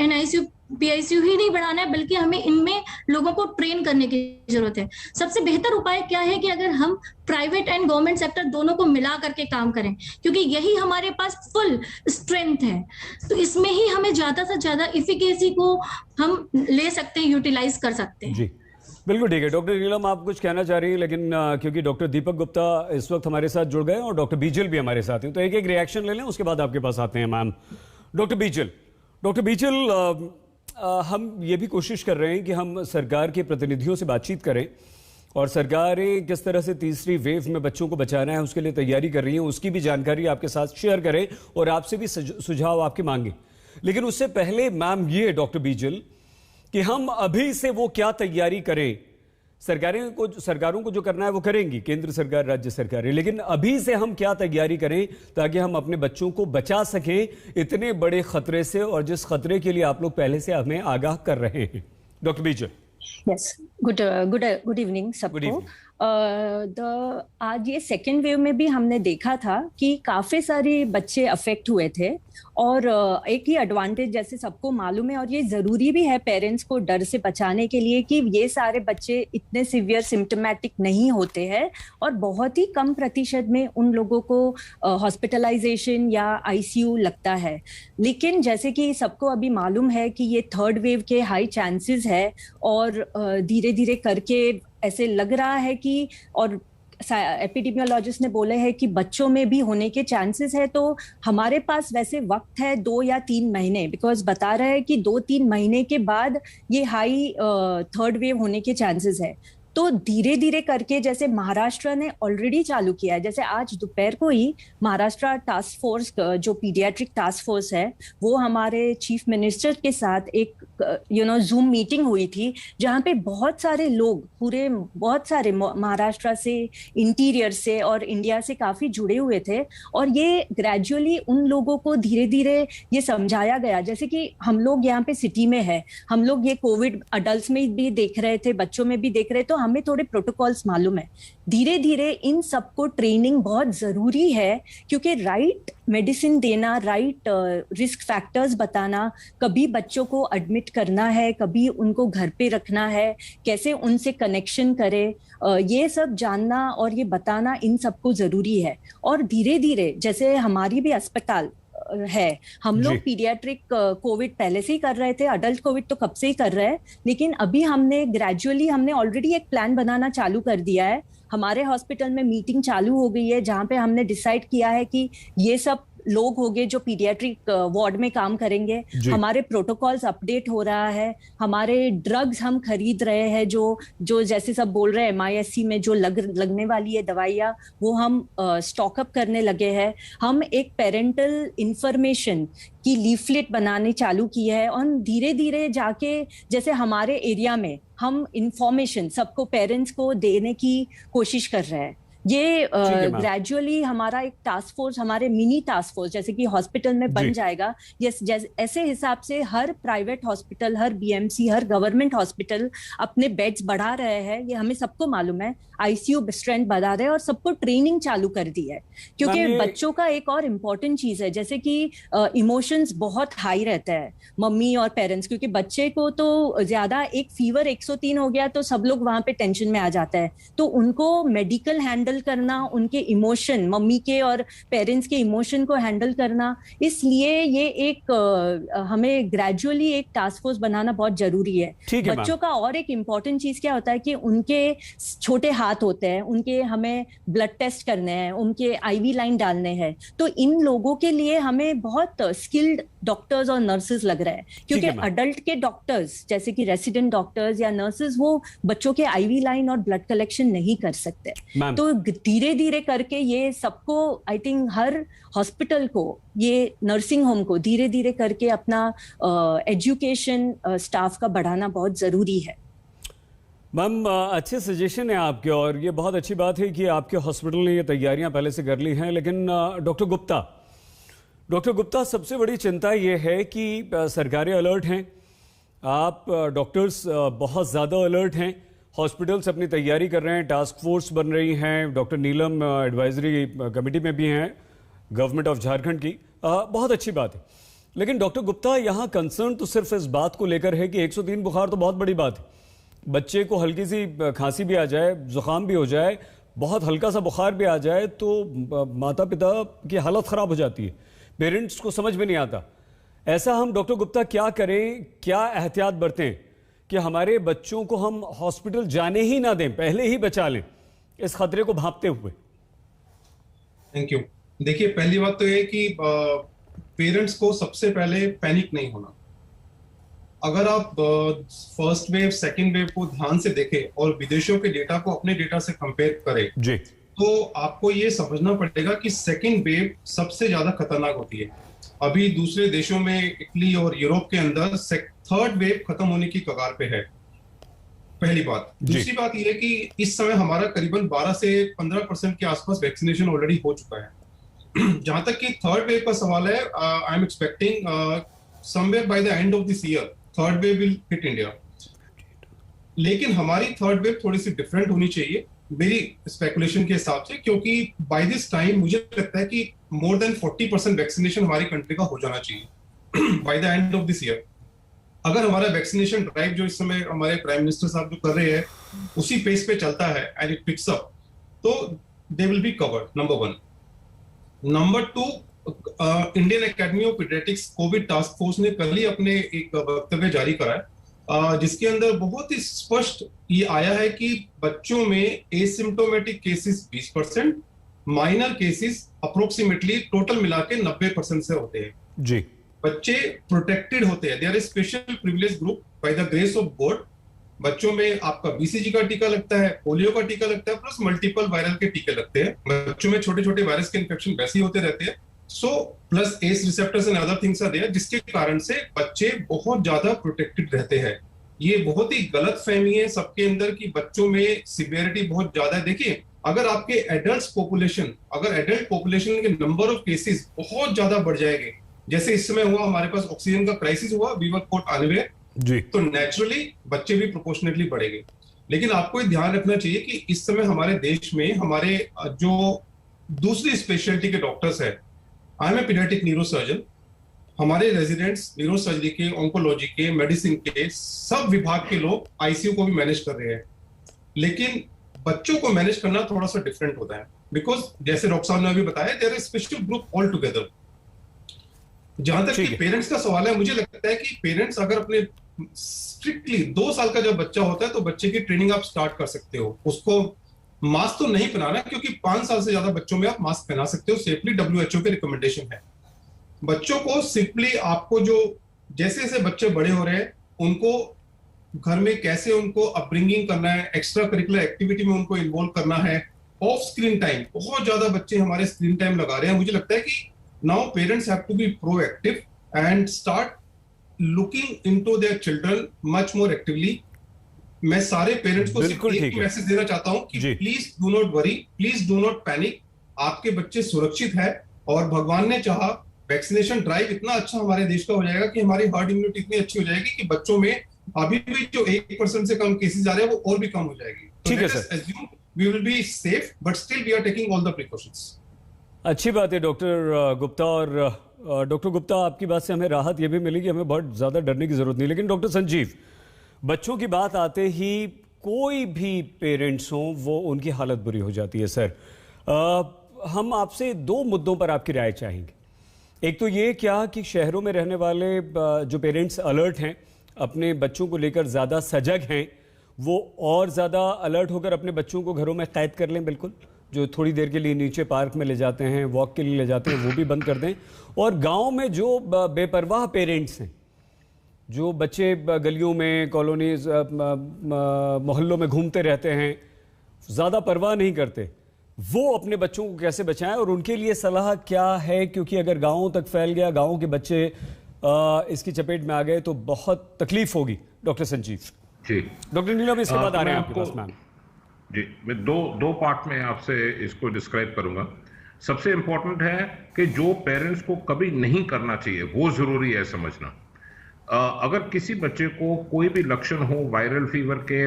NICU PICU ही नहीं बढ़ाना है, बल्कि हमें इनमें लोगों को ट्रेन करने की जरूरत है। सबसे बेहतर उपाय क्या है कि अगर हम प्राइवेट एंड गवर्नमेंट सेक्टर दोनों को मिला करके काम करें, क्योंकि यही हमारे पास फुल स्ट्रेंथ है, तो इसमें ही हमें ज्यादा से ज्यादा इफिकेसी को हम ले सकते हैं, यूटिलाइज कर सकते हैं। जी बिल्कुल ठीक है। डॉक्टर नीलम, आप कुछ कहना चाह रही हैं, लेकिन क्योंकि डॉक्टर दीपक गुप्ता इस वक्त हमारे साथ जुड़ गए और डॉक्टर बीजल भी हमारे साथ हैं, तो एक एक रिएक्शन ले लें, उसके बाद आपके पास आते हैं मैम। डॉक्टर बीजल, हम ये भी कोशिश कर रहे हैं कि हम सरकार के प्रतिनिधियों से बातचीत करें और सरकारें किस तरह से तीसरी वेव में बच्चों को बचाना है उसके लिए तैयारी कर रही हैं, उसकी भी जानकारी आपके साथ शेयर करें और आपसे भी सुझाव आपके मांगे। लेकिन उससे पहले मैम, ये डॉक्टर बीजल, कि हम अभी से वो क्या तैयारी करें? सरकारों को जो करना है वो करेंगी, केंद्र सरकार, राज्य सरकारें, लेकिन अभी से हम क्या तैयारी करें ताकि हम अपने बच्चों को बचा सकें इतने बड़े खतरे से, और जिस खतरे के लिए आप लोग पहले से हमें आगाह कर रहे हैं? डॉक्टर बीजल। यस, गुड इवनिंग सबको। आज ये सेकेंड वेव में भी हमने देखा था कि काफी सारे बच्चे अफेक्ट हुए थे, और एक ही एडवांटेज जैसे सबको मालूम है, और ये जरूरी भी है पेरेंट्स को डर से बचाने के लिए, कि ये सारे बच्चे इतने सिवियर सिम्टोमेटिक नहीं होते हैं, और बहुत ही कम प्रतिशत में उन लोगों को हॉस्पिटलाइजेशन या आईसीयू लगता है। लेकिन जैसे कि सबको अभी मालूम है कि ये थर्ड वेव के हाई चांसेस है, और धीरे धीरे करके ऐसे लग रहा है कि, और एपिडेमियोलॉजिस्ट ने बोले हैं कि बच्चों में भी होने के चांसेस है। तो हमारे पास वैसे वक्त है 2 या 3 महीने, बिकॉज बता रहे हैं कि 2-3 महीने के बाद ये हाई थर्ड वेव होने के चांसेस है। तो धीरे धीरे करके, जैसे महाराष्ट्र ने ऑलरेडी चालू किया है, जैसे आज दोपहर को ही महाराष्ट्र टास्क फोर्स, जो पीडियाट्रिक टास्क फोर्स है, वो हमारे चीफ मिनिस्टर के साथ एक जूम मीटिंग हुई थी, जहाँ पे बहुत सारे लोग, बहुत सारे महाराष्ट्र से, इंटीरियर से और इंडिया से काफी जुड़े हुए थे, और ये ग्रेजुअली उन लोगों को धीरे धीरे ये समझाया गया। जैसे कि हम लोग यहाँ पे सिटी में है, हम लोग ये कोविड अडल्ट में भी देख रहे थे, बच्चों में भी देख रहे, तो हमें थोड़े प्रोटोकॉल्स मालूम है। धीरे धीरे इन सबको ट्रेनिंग बहुत जरूरी है, क्योंकि राइट मेडिसिन देना, राइट रिस्क फैक्टर्स बताना, कभी बच्चों को एडमिट करना है, कभी उनको घर पे रखना है, कैसे उनसे कनेक्शन करे, ये सब जानना और ये बताना इन सबको जरूरी है। और धीरे धीरे, जैसे हमारी भी अस्पताल है, हम लोग पीडियाट्रिक कोविड पहले से ही कर रहे थे, अडल्ट कोविड तो कब से ही कर रहे हैं, लेकिन अभी हमने ग्रेजुअली ऑलरेडी एक प्लान बनाना चालू कर दिया है। हमारे हॉस्पिटल में मीटिंग चालू हो गई है, जहाँ पे हमने डिसाइड किया है कि ये सब लोग होंगे जो पीडियाट्रिक वार्ड में काम करेंगे। हमारे प्रोटोकॉल्स अपडेट हो रहा है, हमारे ड्रग्स हम खरीद रहे हैं, जो जैसे सब बोल रहे हैं MISC में जो लगने वाली है दवाइयाँ, वो हम स्टॉकअप करने लगे हैं। हम एक पेरेंटल इंफॉर्मेशन की लीफलेट बनाने चालू की है, और धीरे धीरे जाके, जैसे हमारे एरिया में हम इंफॉर्मेशन सबको, पेरेंट्स को देने की कोशिश कर रहे हैं। ये ग्रेजुअली हमारा एक टास्क फोर्स, हमारे मिनी टास्क फोर्स जैसे कि हॉस्पिटल में बन जाएगा। ऐसे हिसाब से हर प्राइवेट हॉस्पिटल, हर BMC, हर गवर्नमेंट हॉस्पिटल अपने बेड्स बढ़ा रहे हैं, ये हमें सबको मालूम है। ICU स्ट्रेंथ बढ़ा रहे हैं, और सबको ट्रेनिंग चालू कर दी है, क्योंकि बच्चों का एक और इम्पोर्टेंट चीज है, जैसे कि इमोशंस बहुत हाई रहता है मम्मी और पेरेंट्स, क्योंकि बच्चे को तो ज्यादा एक फीवर 103 हो गया तो सब लोग वहां पे टेंशन में आ जाता है। तो उनको मेडिकल हैंडल करना, उनके इमोशन, मम्मी के और पेरेंट्स के इमोशन को हैंडल करना, इसलिए ये एक हमें ग्रेजुअली एक टास्क फोर्स बनाना बहुत जरूरी है। बच्चों का और एक इम्पोर्टेंट चीज क्या होता है कि उनके छोटे हाथ होते हैं, उनके हमें ब्लड टेस्ट करने हैं, उनके IV लाइन डालने हैं, तो इन लोगों के लिए हमें बहुत स्किल्ड डॉक्टर्स और नर्सेज लग रहा है, क्योंकि अडल्ट के डॉक्टर्स जैसे कि रेसिडेंट डॉक्टर्स या नर्सेज वो बच्चों के IV लाइन और ब्लड कलेक्शन नहीं कर सकते। तो धीरे धीरे करके ये सबको, आई थिंक हर हॉस्पिटल को, ये नर्सिंग होम को धीरे धीरे करके अपना एजुकेशन स्टाफ का बढ़ाना बहुत जरूरी है। मैम, अच्छे सजेशन है आपके, और ये बहुत अच्छी बात है कि आपके हॉस्पिटल ने ये तैयारियां पहले से कर ली हैं। लेकिन डॉक्टर गुप्ता, सबसे बड़ी चिंता ये है कि सरकारें अलर्ट हैं, आप डॉक्टर्स बहुत ज़्यादा अलर्ट हैं, हॉस्पिटल्स अपनी तैयारी कर रहे हैं, टास्क फोर्स बन रही हैं, डॉक्टर नीलम एडवाइजरी कमेटी में भी हैं गवर्नमेंट ऑफ झारखंड की, बहुत अच्छी बात है। लेकिन डॉक्टर गुप्ता, यहाँ कंसर्न तो सिर्फ इस बात को लेकर है कि 103 बुखार तो बहुत बड़ी बात है, बच्चे को हल्की सी खांसी भी आ जाए, जुकाम भी हो जाए, बहुत हल्का सा बुखार भी आ जाए तो माता पिता की हालत ख़राब हो जाती है, पेरेंट्स को समझ में नहीं आता। ऐसा हम डॉक्टर गुप्ता क्या करें, क्या एहतियात बरतें कि हमारे बच्चों को हम हॉस्पिटल जाने ही ना दें, पहले ही बचा लें इस खतरे को भांपते हुए? Thank you. देखिए, पहली बात तो ये कि पेरेंट्स को सबसे पहले पैनिक नहीं होना। अगर आप फर्स्ट वेव, सेकंड वेव को ध्यान से देखें और विदेशों के डेटा को अपने डेटा से कंपेयर करें जी, तो आपको ये समझना पड़ेगा कि सेकंड वेव सबसे ज्यादा खतरनाक होती है। अभी दूसरे देशों में, इटली और यूरोप के अंदर थर्ड वेव खत्म होने की कगार पे है, पहली बात। दूसरी बात यह है कि इस समय हमारा करीबन 12 से 15% के आसपास वैक्सीनेशन ऑलरेडी हो चुका है। जहां तक कि थर्ड वेव का सवाल है, I am expecting somewhere by the end of this year third wave will hit India. लेकिन हमारी थर्ड वेव थोड़ी सी डिफरेंट होनी चाहिए, मेरी स्पेकुलेशन के हिसाब से, क्योंकि बाय दिस टाइम मुझे लगता है कि मोर देन 40% वैक्सीनेशन हमारी कंट्री का हो जाना चाहिए by the end of this year. अगर हमारा वैक्सीनेशन ड्राइव जो इस समय हमारे प्राइम मिनिस्टर साहब जो कर रहे हैं उसी पेस पे चलता है एंड इट पिक्स अप, तो they will be covered, number 1। Number 2, Indian academy of paediatrics Covid task force ने कल ही अपने एक वक्तव्य जारी करा है, जिसके अंदर बहुत ही स्पष्ट ये आया है कि बच्चों में asymptomatic cases 20%, minor cases approximately total मिला के 90% से होते हैं। जी, बच्चे प्रोटेक्टेड होते हैं, they are a special privilege group by the grace of God. बच्चों में आपका बीसीजी का टीका लगता है, पोलियो का टीका लगता है, प्लस मल्टीपल वायरल के टीके लगते हैं। बच्चों में छोटे छोटे वायरस के इन्फेक्शन वैसे ही होते रहते हैं, so plus S receptors and other things are there, जिसके कारण से बच्चे बहुत ज्यादा प्रोटेक्टेड रहते हैं। ये बहुत ही गलत फहमी है सबके अंदर कि बच्चों में सिवियरिटी बहुत ज्यादा है। देखिए, अगर आपके एडल्ट पॉपुलेशन के नंबर ऑफ केसेस बहुत ज्यादा बढ़ जाएंगे, जैसे इस समय हुआ, हमारे पास ऑक्सीजन का क्राइसिस हुआ, वी वर कॉट अनअवेयर जी, तो नेचुरली बच्चे भी प्रोपोर्शनली बढ़ेंगे। लेकिन आपको ये ध्यान रखना चाहिए कि इस समय हमारे देश में हमारे जो दूसरी स्पेशलिटी के डॉक्टर्स है, I am a paediatric neurosurgeon, हमारे रेजिडेंट्स न्यूरोसर्जरी के, ऑन्कोलॉजी के, मेडिसिन के सब विभाग के लोग आईसीयू को भी मैनेज कर रहे हैं। लेकिन बच्चों को मैनेज करना थोड़ा सा डिफरेंट होता है, बिकॉज जैसे डॉक्टर साहब ने अभी बताया, there is special group all together. जहां तक कि पेरेंट्स का सवाल है, मुझे लगता है कि पेरेंट्स अगर अपने स्ट्रिक्टली 2 साल का जब बच्चा होता है तो बच्चे की ट्रेनिंग आप स्टार्ट कर सकते हो। उसको मास्क तो नहीं पहनाना, क्योंकि 5 साल से ज्यादा बच्चों में आप मास्क पहना सकते हो सेफली, WHO के रिकमेंडेशन है। बच्चों को सिंपली आपको जो जैसे जैसे बच्चे बड़े हो रहे हैं, उनको घर में कैसे उनको अपब्रिंगिंग करना है, एक्स्ट्रा करिकुलर एक्टिविटी में उनको इन्वॉल्व करना है। ऑफ स्क्रीन टाइम, बहुत ज्यादा बच्चे हमारे स्क्रीन टाइम लगा रहे हैं। मुझे लगता है कि now parents have to be proactive and start looking into their children much more actively. मैं सारे पेरेंट्स को सिर्फ एक मैसेज देना चाहता हूं कि please do not worry, please do not panic, आपके बच्चे सुरक्षित है और भगवान ने चाहा वैक्सीनेशन ड्राइव इतना अच्छा हमारे देश का हो जाएगा कि हमारी हर्ड इम्यूनिटी इतनी अच्छी हो जाएगी कि बच्चों में अभी भी जो 1% से कम केसेस आ रहे हैं वो और भी कम हो जाएगी। ठीक है sir, we will be safe but still we are taking all the precautions. अच्छी बात है डॉक्टर गुप्ता। और डॉक्टर गुप्ता, आपकी बात से हमें राहत यह भी मिली कि हमें बहुत ज़्यादा डरने की ज़रूरत नहीं। लेकिन डॉक्टर संजीव, बच्चों की बात आते ही कोई भी पेरेंट्स हों, वो उनकी हालत बुरी हो जाती है। सर, हम आपसे 2 मुद्दों पर आपकी राय चाहेंगे। एक तो ये क्या कि शहरों में रहने वाले जो पेरेंट्स अलर्ट हैं, अपने बच्चों को लेकर ज़्यादा सजग हैं, वो और ज़्यादा अलर्ट होकर अपने बच्चों को घरों में कैद कर लें। बिल्कुल, जो थोड़ी देर के लिए नीचे पार्क में ले जाते हैं, वॉक के लिए ले जाते हैं, वो भी बंद कर दें। और गांव में जो बेपरवाह पेरेंट्स हैं, जो बच्चे गलियों में, कॉलोनीज, मोहल्लों में घूमते रहते हैं, ज़्यादा परवाह नहीं करते, वो अपने बच्चों को कैसे बचाएं और उनके लिए सलाह क्या है? क्योंकि अगर गाँव तक फैल गया, गाँव के बच्चे इसकी चपेट में आ गए तो बहुत तकलीफ होगी। डॉक्टर संजीव जी। डॉक्टर नीलम, इसके बाद आ रहे हैं आपके पास। मैम जी, मैं दो पार्ट में आपसे इसको डिस्क्राइब करूंगा। सबसे इंपॉर्टेंट है कि जो पेरेंट्स को कभी नहीं करना चाहिए, वो जरूरी है समझना। अगर किसी बच्चे को कोई भी लक्षण हो वायरल फीवर के,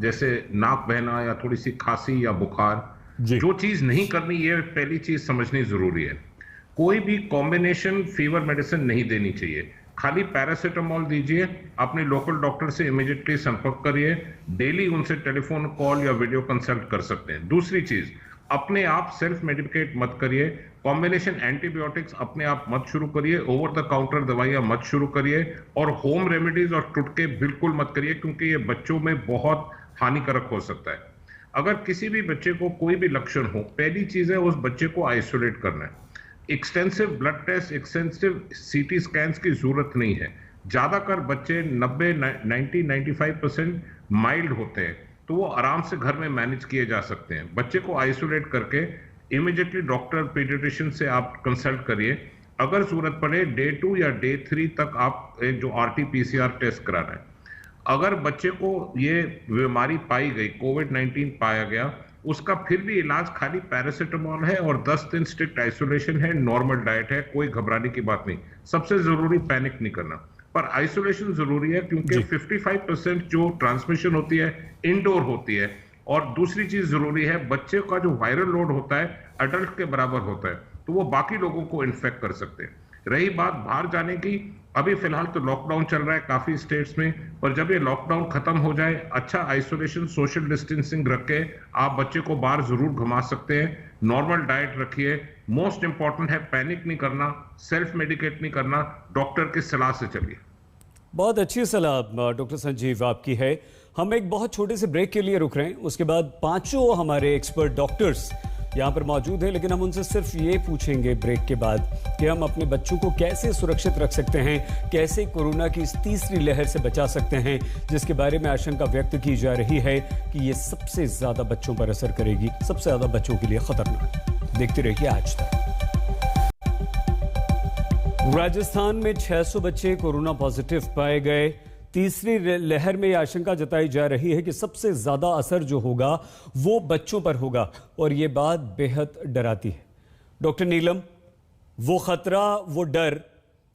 जैसे नाक बहना या थोड़ी सी खांसी या बुखार, जो चीज नहीं करनी, ये पहली चीज समझनी जरूरी है। कोई भी कॉम्बिनेशन फीवर मेडिसिन नहीं देनी चाहिए। खाली पैरासीटामोल दीजिए, अपने लोकल डॉक्टर से इमीडिएटली संपर्क करिए, डेली उनसे टेलीफोन कॉल या वीडियो कंसल्ट कर सकते हैं। दूसरी चीज, अपने आप सेल्फ मेडिकेट मत करिए। कॉम्बिनेशन एंटीबायोटिक्स अपने आप मत शुरू करिए, ओवर द काउंटर दवाइयां मत शुरू करिए, और होम रेमेडीज और टुटके बिल्कुल मत करिए, क्योंकि ये बच्चों में बहुत हानिकारक हो सकता है। अगर किसी भी बच्चे को कोई भी लक्षण हो, पहली चीज है उस बच्चे को आइसोलेट करना है। एक्सटेंसिव ब्लड टेस्ट, एक्सटेंसिव सीटी स्कैन्स की जरूरत नहीं है। ज्यादातर बच्चे 90-95% माइल्ड होते हैं, तो वो आराम से घर में मैनेज किए जा सकते हैं। बच्चे को आइसोलेट करके इमीडिएटली डॉक्टर पीडियाट्रिशियन से आप कंसल्ट करिए। अगर जरूरत पड़े डे 2 या डे 3 तक आप एक जो RT-PCR टेस्ट कराना है। अगर बच्चे को ये बीमारी पाई गई, कोविड-19 पाया गया, उसका फिर भी इलाज खाली पैरासीटामोल है और 10 दिन स्ट्रिक्ट आइसोलेशन है, नॉर्मल डाइट है, कोई घबराने की बात नहीं। सबसे जरूरी पैनिक नहीं करना, पर आइसोलेशन जरूरी है, क्योंकि 55% जो ट्रांसमिशन होती है इंडोर होती है, और दूसरी चीज जरूरी है, बच्चे का जो वायरल लोड होता है अडल्ट के बराबर होता है, तो वो बाकी लोगों को इन्फेक्ट कर सकते हैं। रही बात बाहर जाने की, अभी फिलहाल तो लॉकडाउन चल रहा है काफी स्टेट्स में, और जब ये लॉकडाउन खत्म हो जाए, अच्छा आइसोलेशन सोशल डिस्टेंसिंग रख के आप बच्चे को बाहर जरूर घुमा सकते हैं। नॉर्मल डाइट रखिए, मोस्ट इंपॉर्टेंट है पैनिक नहीं करना, सेल्फ मेडिकेट नहीं करना, डॉक्टर की सलाह से चलिए। बहुत अच्छी सलाह डॉक्टर संजीव आपकी है। हम एक बहुत छोटे से ब्रेक के लिए रुक रहे हैं, उसके बाद पांचों हमारे एक्सपर्ट डॉक्टर्स यहाँ पर मौजूद हैं, लेकिन हम उनसे सिर्फ ये पूछेंगे ब्रेक के बाद कि हम अपने बच्चों को कैसे सुरक्षित रख सकते हैं, कैसे कोरोना की इस तीसरी लहर से बचा सकते हैं, जिसके बारे में आशंका व्यक्त की जा रही है कि ये सबसे ज्यादा बच्चों पर असर करेगी, सबसे ज्यादा बच्चों के लिए खतरनाक। देखते रहिए आज तक। राजस्थान में 600 बच्चे कोरोना पॉजिटिव पाए गए। तीसरी लहर में यह आशंका जताई जा रही है कि सबसे ज्यादा असर जो होगा वो बच्चों पर होगा, और ये बात बेहद डराती है। डॉक्टर नीलम, वो खतरा, वो डर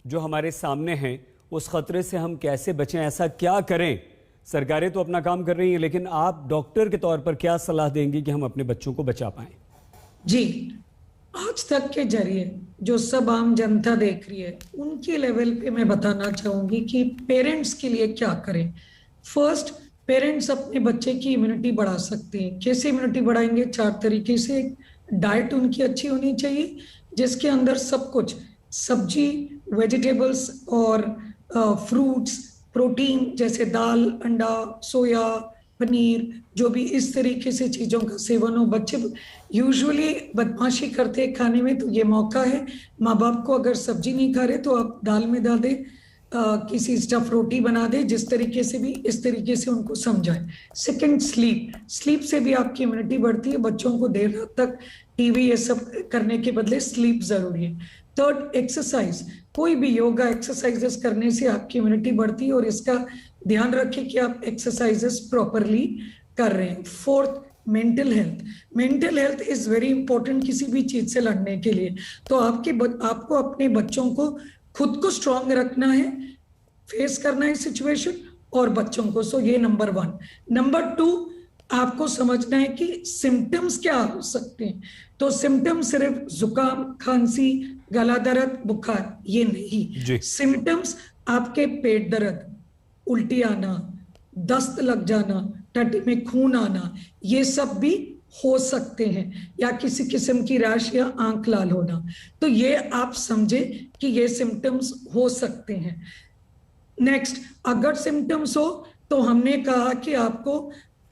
जो हमारे सामने है, उस खतरे से हम कैसे बचें, ऐसा क्या करें? सरकारें तो अपना काम कर रही हैं, लेकिन आप डॉक्टर के तौर पर क्या सलाह देंगे कि हम अपने बच्चों को बचा पाएं? जी, आज तक के जरिए जो सब आम जनता देख रही है, उनके लेवल पे मैं बताना चाहूंगी कि पेरेंट्स के लिए क्या करें। फर्स्ट, पेरेंट्स अपने बच्चे की इम्यूनिटी बढ़ा सकते हैं। कैसे इम्यूनिटी बढ़ाएंगे? 4 तरीके से। डाइट उनकी अच्छी होनी चाहिए, जिसके अंदर सब कुछ सब्जी, वेजिटेबल्स और फ्रूट्स, प्रोटीन जैसे दाल, अंडा, सोया, पनीर, जो भी इस तरीके से चीज़ों का सेवन हो। बच्चे यूजुअली बदमाशी करते हैं खाने में, तो ये मौका है माँ बाप को, अगर सब्जी नहीं खा रहे तो आप दाल में डाल दे, किसी स्टफ रोटी बना दे, जिस तरीके से भी, इस तरीके से उनको समझाएं। सेकंड, स्लीप से भी आपकी इम्यूनिटी बढ़ती है। बच्चों को देर रात तक टीवी ये सब करने के बदले स्लीप जरूरी है। Third, exercise. कोई भी योगा एक्सरसाइजेस करने से आपकी इम्यूनिटी बढ़ती है, और इसका ध्यान रखें कि आप एक्सरसाइजेस प्रॉपरली कर रहे हैं। Fourth, mental health is very important किसी भी चीज से लड़ने के लिए। तो आपको अपने बच्चों को खुद को स्ट्रांग रखना है, फेस करना है सिचुएशन, और बच्चों को। सो ये नंबर 1। नंबर 2, आपको समझना है कि सिम्टम्स क्या हो सकते हैं। तो सिम्टम्स सिर्फ जुकाम, खांसी, गला दर्द, बुखार ये नहीं। सिम्टम्स आपके पेट दर्द, उल्टी आना, दस्त लग जाना, टट्टी में खून आना, ये सब भी हो सकते हैं, या किसी किस्म की रैश या आंख लाल होना। तो ये आप समझे कि ये सिम्टम्स हो सकते हैं। नेक्स्ट, अगर सिम्टम्स हो तो हमने कहा कि आपको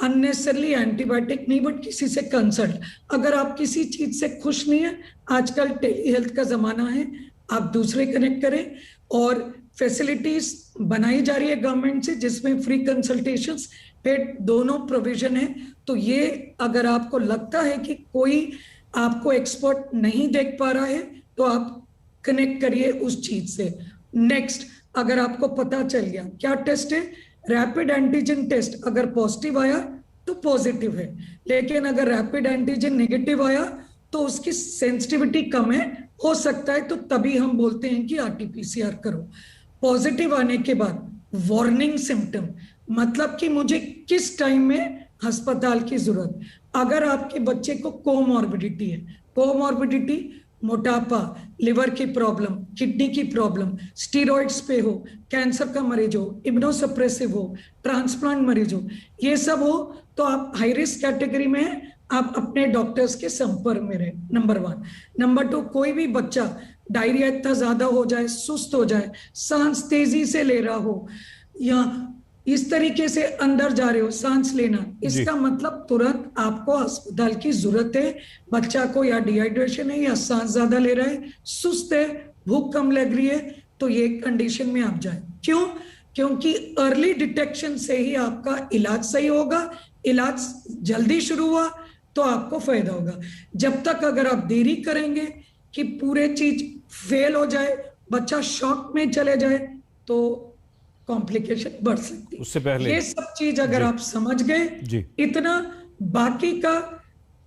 अननेसेसरली एंटीबायोटिक नहीं, बट किसी से कंसल्ट। अगर आप किसी चीज से खुश नहीं है, आजकल टेली हेल्थ का जमाना है, आप दूसरे कनेक्ट करें, और फैसिलिटीज बनाई जा रही है गवर्नमेंट से, जिसमें फ्री कंसल्टेशंस, पेड दोनों प्रोविजन है। तो ये अगर आपको लगता है कि कोई आपको एक्सपर्ट नहीं देख पा रहा है, तो आप कनेक्ट करिए उस चीज से। नेक्स्ट, अगर आपको पता चल गया, क्या टेस्ट है? Rapid antigen test. अगर पॉजिटिव आया तो पॉजिटिव है, लेकिन अगर रैपिड एंटीजन नेगेटिव आया तो उसकी सेंसिटिविटी कम है, हो सकता है, तो तभी हम बोलते हैं कि आरटीपीसीआर करो। पॉजिटिव आने के बाद वार्निंग सिम्टम, मतलब कि मुझे किस टाइम में अस्पताल की जरूरत। अगर आपके बच्चे को कोमॉर्बिडिटी है, कोमॉर्बिडिटी मोटापा, लिवर की प्रॉब्लम, किडनी की प्रॉब्लम, स्टीरॉइड्स पे हो, कैंसर का मरीज हो, इम्यूनोसप्रेसिव हो, ट्रांसप्लांट मरीज हो, ये सब हो, तो आप हाई रिस्क कैटेगरी में हैं, आप अपने डॉक्टर्स के संपर्क में रहे। नंबर 1। नंबर 2, कोई भी बच्चा डायरिया इतना ज्यादा हो जाए, सुस्त हो जाए, सांस तेजी से ले रहा हो, या इस तरीके से अंदर जा रहे हो सांस लेना, इसका मतलब तुरंत आपको अस्पताल की जरूरत है। बच्चा को या डिहाइड्रेशन है, या सांस ज्यादा ले रहा है, सुस्त है, भूख कम लग रही है, तो ये कंडीशन में आप जाए। क्यों? क्योंकि अर्ली डिटेक्शन से ही आपका इलाज सही होगा। इलाज जल्दी शुरू हुआ तो आपको फायदा होगा। जब तक अगर आप देरी करेंगे कि पूरे चीज फेल हो जाए, बच्चा शॉक में चले जाए, तो कॉम्प्लिकेशन बढ़ सकती है। उससे पहले ये सब चीज अगर आप समझ गए, इतना बाकी का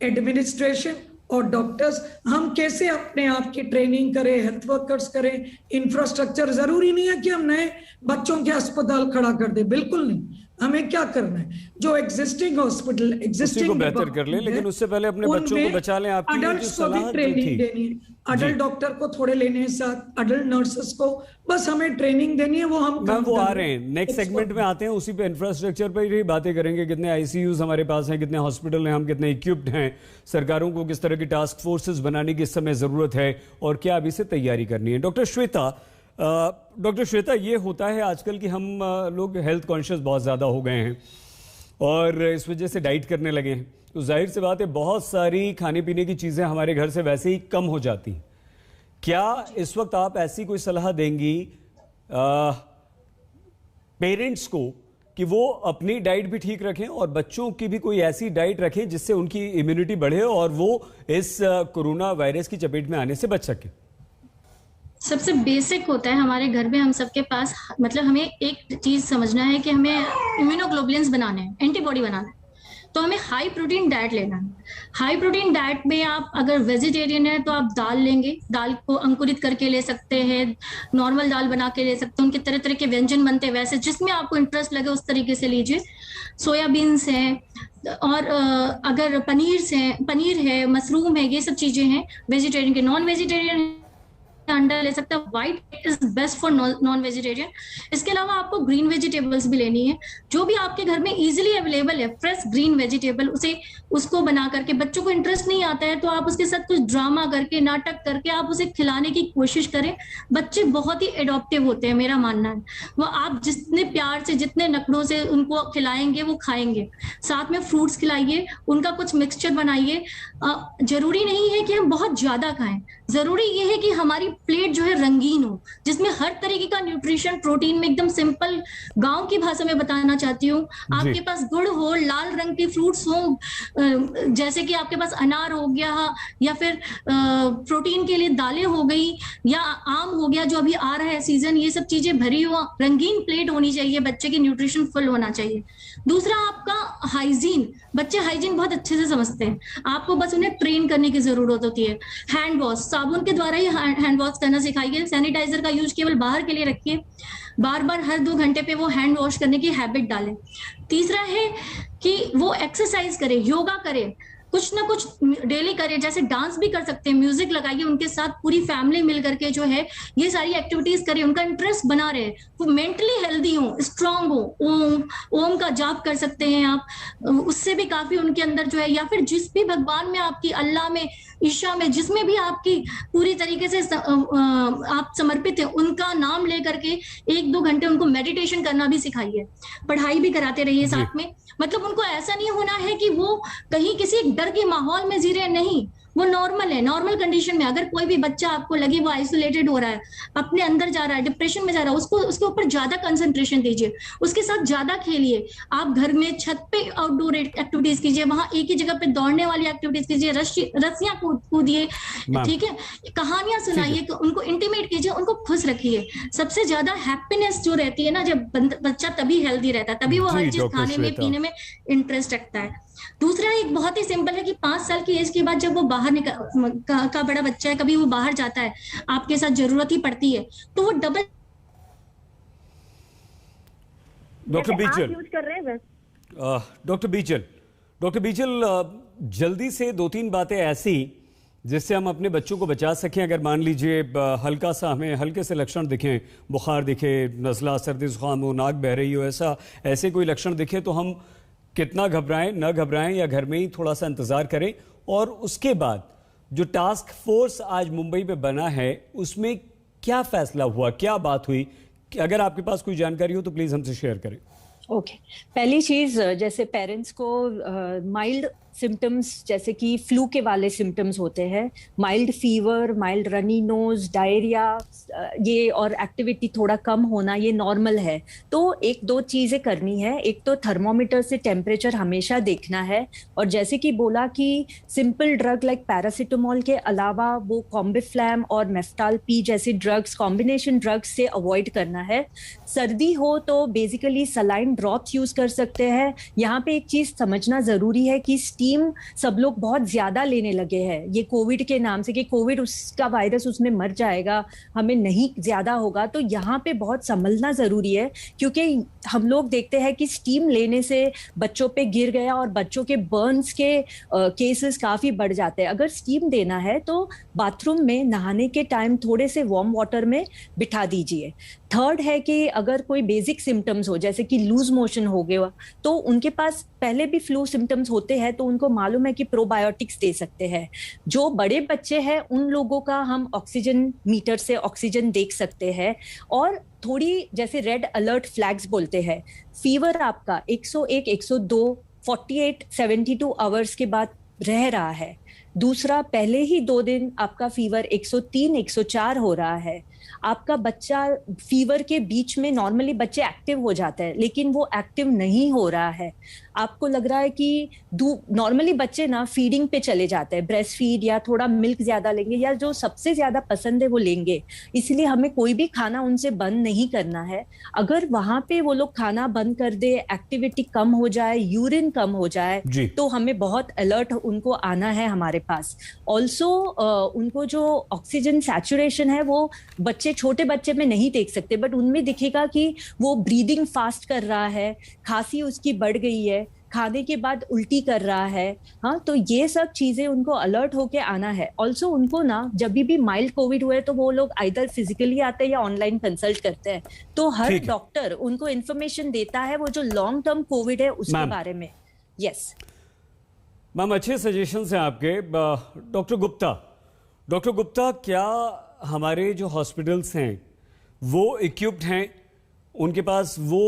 एडमिनिस्ट्रेशन और डॉक्टर्स, हम कैसे अपने आप की ट्रेनिंग करें, हेल्थ वर्कर्स करें, इंफ्रास्ट्रक्चर, जरूरी नहीं है कि हम नए बच्चों के अस्पताल खड़ा कर दे, बिल्कुल नहीं। हमें क्या करना है, जो एग्जिस्टिंग हॉस्पिटल उसी को बेहतर कर लें, लेकिन उससे पहले अपने बच्चों को बचा लें। आपकी ये जो सलाह जो ट्रेनिंग देनी है, अडल्ट डॉक्टर को थोड़े लेने हैं साथ, अडल्ट नर्सेस को बस हमें ट्रेनिंग देनी है, वो हम वो आ रहे हैं। नेक्स्ट सेगमेंट में आते हैं, उसी पे इंफ्रास्ट्रक्चर पर ही बातें करेंगे। कितने आईसीयूज हमारे पास हैं, कितने हॉस्पिटल हैं, हम कितने इक्विप्ड हैं, सरकारों को किस तरह की टास्क फोर्सेस बनाने की इस समय जरूरत है और क्या अभी से तैयारी करनी है। डॉक्टर श्वेता, ये होता है आजकल कि हम लोग हेल्थ कॉन्शियस बहुत ज़्यादा हो गए हैं और इस वजह से डाइट करने लगे हैं, तो जाहिर सी बात है बहुत सारी खाने पीने की चीज़ें हमारे घर से वैसे ही कम हो जाती हैं। क्या इस वक्त आप ऐसी कोई सलाह देंगी पेरेंट्स को कि वो अपनी डाइट भी ठीक रखें और बच्चों की भी कोई ऐसी डाइट रखें जिससे उनकी इम्यूनिटी बढ़े और वो इस कोरोना वायरस की चपेट में आने से बच सके? सबसे बेसिक होता है हमारे घर में, हम सबके पास मतलब हमें एक चीज समझना है कि हमें इम्यूनोग्लोबुलिन्स बनाने हैं, एंटीबॉडी बनाना है, तो हमें हाई प्रोटीन डाइट लेना है। हाई प्रोटीन डाइट में आप अगर वेजिटेरियन है तो आप दाल लेंगे, दाल को अंकुरित करके ले सकते हैं, नॉर्मल दाल बना के ले सकते हैं, उनके तरह तरह के व्यंजन बनते हैं, वैसे जिसमें आपको इंटरेस्ट लगे उस तरीके से लीजिए। सोयाबीन्स हैं और अगर पनीर है, मशरूम है, ये सब चीजें हैं वेजिटेरियन के। नॉन वेजिटेरियन अंडा ले सकता है, white is best for non vegetarian. इसके अलावा आपको ग्रीन वेजिटेबल्स भी लेनी है, जो भी आपके घर में इजीली अवेलेबल है, फ्रेश ग्रीन वेजिटेबल, उसको बना करके, बच्चों को इंटरेस्ट नहीं आता है तो आप उसके साथ कुछ ड्रामा करके, नाटक करके आप उसे खिलाने की कोशिश करें। बच्चे बहुत ही एडॉप्टिव होते हैं, मेरा मानना है। वो आप जितने प्यार से, जितने नखरों से उनको खिलाएंगे वो खाएंगे। साथ में फ्रूट्स खिलाइए, उनका कुछ मिक्सचर बनाइए। जरूरी नहीं है कि हम बहुत ज्यादा खाएं, जरूरी ये है कि हमारी प्लेट जो है रंगीन हो, जिसमें हर तरीके का न्यूट्रिशन, प्रोटीन में एकदम सिंपल गांव की भाषा में बताना चाहती हूँ। आपके पास गुड़ हो, लाल रंग के फ्रूट्स हो, जैसे कि आपके पास अनार हो गया, या फिर प्रोटीन के लिए दालें हो गई, या आम हो गया जो अभी आ रहा है सीजन, ये सब चीजें भरी हुआ रंगीन प्लेट होनी चाहिए, बच्चे की न्यूट्रिशन फुल होना चाहिए। दूसरा आपका हाइजीन, बच्चे हाइजीन बहुत अच्छे से समझते हैं, आपको बस उन्हें ट्रेन करने की जरूरत होती है। हैंड वॉश, साबुन के द्वारा ही हैंड वॉश करना सिखाइए। सैनिटाइजर का यूज केवल बाहर के लिए रखिए, बार बार हर 2 घंटे पे वो हैंड वॉश करने की हैबिट डालें। तीसरा है कि वो एक्सरसाइज करे, योगा करे, कुछ ना कुछ डेली करें, जैसे डांस भी कर सकते हैं, म्यूजिक लगाइए, उनके साथ पूरी फैमिली मिल करके जो है ये सारी एक्टिविटीज करें, उनका इंटरेस्ट बना रहे, वो मेंटली हेल्दी हो, स्ट्रांग हो। ओम का जाप कर सकते हैं आप, उससे भी काफी उनके अंदर जो है, या फिर जिस भी भगवान में आपकी, अल्लाह में, ईशा में, जिसमें भी आपकी पूरी तरीके से आप समर्पित है, उनका नाम ले करके 1-2 घंटे उनको मेडिटेशन करना भी सिखाइए। पढ़ाई भी कराते रहिए साथ में। मतलब उनको ऐसा नहीं होना है कि वो कहीं किसी डर के माहौल में जी रहे, नहीं, वो नॉर्मल है, नॉर्मल कंडीशन में। अगर कोई भी बच्चा आपको लगे वो आइसोलेटेड हो रहा है, अपने अंदर जा रहा है, डिप्रेशन में जा रहा है, उसको उसके ऊपर ज्यादा कंसंट्रेशन दीजिए, उसके साथ ज्यादा खेलिए। आप घर में छत पे आउटडोर एक्टिविटीज कीजिए, वहां एक ही जगह पे दौड़ने वाली एक्टिविटीज कीजिए, रस्सियां कूदिए, ठीक है, कहानियां सुनाइए, उनको इंटीमेट कीजिए, उनको खुश रखिए। सबसे ज्यादा हैप्पीनेस जो रहती है ना, जब बच्चा तभी हेल्दी रहता है, तभी वो हर चीज खाने में, पीने में इंटरेस्ट रखता है। दूसरा एक बहुत ही सिंपल है कि 5 साल की एज के बाद जब वो बाहर का बड़ा बच्चा है, कभी वो बाहर जाता है, आपके साथ जरूरत ही पड़ती है, तो वो डबल डॉक्टर बीचल यूज कर रहे हैं। डॉक्टर बीचल जल्दी से 2-3 बातें ऐसी जिससे हम अपने बच्चों को बचा सकें। अगर मान लीजिए हल्का सा हमें हल्के से लक्षण दिखें, बुखार दिखे, नज़ला, सर्दी जुकाम हो, नाक बह रही हो, ऐसे कोई लक्षण दिखे तो हम कितना घबराएं, न घबराएं, या घर में ही थोड़ा सा इंतजार करें। और उसके बाद जो टास्क फोर्स आज मुंबई में बना है उसमें क्या फैसला हुआ, क्या बात हुई? अगर आपके पास कोई जानकारी हो तो प्लीज हमसे शेयर करें। ओके, पहली चीज, जैसे पेरेंट्स को माइल्ड सिम्टम्स जैसे कि फ्लू के वाले सिम्टम्स होते हैं, mild fever, mild runny nose, diarrhoea, ये और एक्टिविटी थोड़ा कम होना, ये नॉर्मल है। तो 1-2 चीजें करनी है। एक तो थर्मोमीटर से टेम्परेचर हमेशा देखना है, और जैसे कि बोला कि सिंपल ड्रग लाइक पैरासीटामोल के अलावा वो कॉम्बिफ्लैम और मेफ्टाल पी जैसे ड्रग्स, कॉम्बिनेशन ड्रग्स से अवॉइड करना है। सर्दी हो तो बेसिकली सलाइन ड्रॉप्स यूज कर सकते हैं। यहाँ पे एक चीज समझना जरूरी है कि स्टीम स्टीम सब लोग बहुत ज्यादा लेने लगे हैं ये कोविड के नाम से कि कोविड उसका वायरस उसमें मर जाएगा, हमें नहीं ज्यादा होगा। तो यहाँ पे बहुत संभलना जरूरी है, क्योंकि हम लोग देखते हैं कि स्टीम लेने से बच्चों पे गिर गया और बच्चों के बर्न्स के केसेस काफी बढ़ जाते हैं। अगर स्टीम देना है तो बाथरूम में नहाने के टाइम थोड़े से वार्म वाटर में बिठा दीजिए। थर्ड है कि अगर कोई बेसिक सिम्टम्स हो, जैसे कि लूज मोशन हो गया, तो उनके पास पहले भी फ्लू सिम्टम्स होते हैं तो उनको मालूम है कि प्रोबायोटिक्स दे सकते हैं। जो बड़े बच्चे हैं उन लोगों का हम ऑक्सीजन मीटर से ऑक्सीजन देख सकते हैं। और थोड़ी जैसे रेड अलर्ट फ्लैग्स बोलते हैं, फीवर आपका 101, 102, 48, 72 आवर्स के बाद रह रहा है। दूसरा, पहले ही 2 दिन आपका फीवर 103, 104 हो रहा है। आपका बच्चा फीवर के बीच में, नॉर्मली बच्चे एक्टिव हो जाते हैं लेकिन वो एक्टिव नहीं हो रहा है, आपको लग रहा है कि नॉर्मली बच्चे ना फीडिंग पे चले जाते हैं, ब्रेस्ट फीड या थोड़ा मिल्क ज्यादा लेंगे या जो सबसे ज्यादा पसंद है वो लेंगे। इसलिए हमें कोई भी खाना उनसे बंद नहीं करना है। अगर वहां पे वो लोग खाना बंद कर दे, एक्टिविटी कम हो जाए, यूरिन कम हो जाए, तो हमें बहुत अलर्ट उनको आना है हमारे पास। ऑल्सो उनको जो ऑक्सीजन सैचुरेशन है वो बच्चे, छोटे बच्चे में नहीं देख सकते, बट उनमें दिखेगा कि वो ब्रीदिंग फास्ट कर रहा है, खांसी उसकी बढ़ गई है, खाने के बाद उल्टी कर रहा है। हाँ, तो ये सब चीजें उनको अलर्ट होके आना है। ऑल्सो उनको ना जब भी माइल्ड कोविड हुए तो वो लोग आइदर फिजिकली आते हैं या ऑनलाइन कंसल्ट करते हैं, तो हर डॉक्टर उनको इन्फॉर्मेशन देता है वो जो लॉन्ग टर्म कोविड है उसके बारे में। यस मैम, अच्छे सजेशंस हैं आपके। डॉक्टर गुप्ता, क्या हमारे जो हॉस्पिटल्स हैं वो इक्विप्ड हैं, उनके पास वो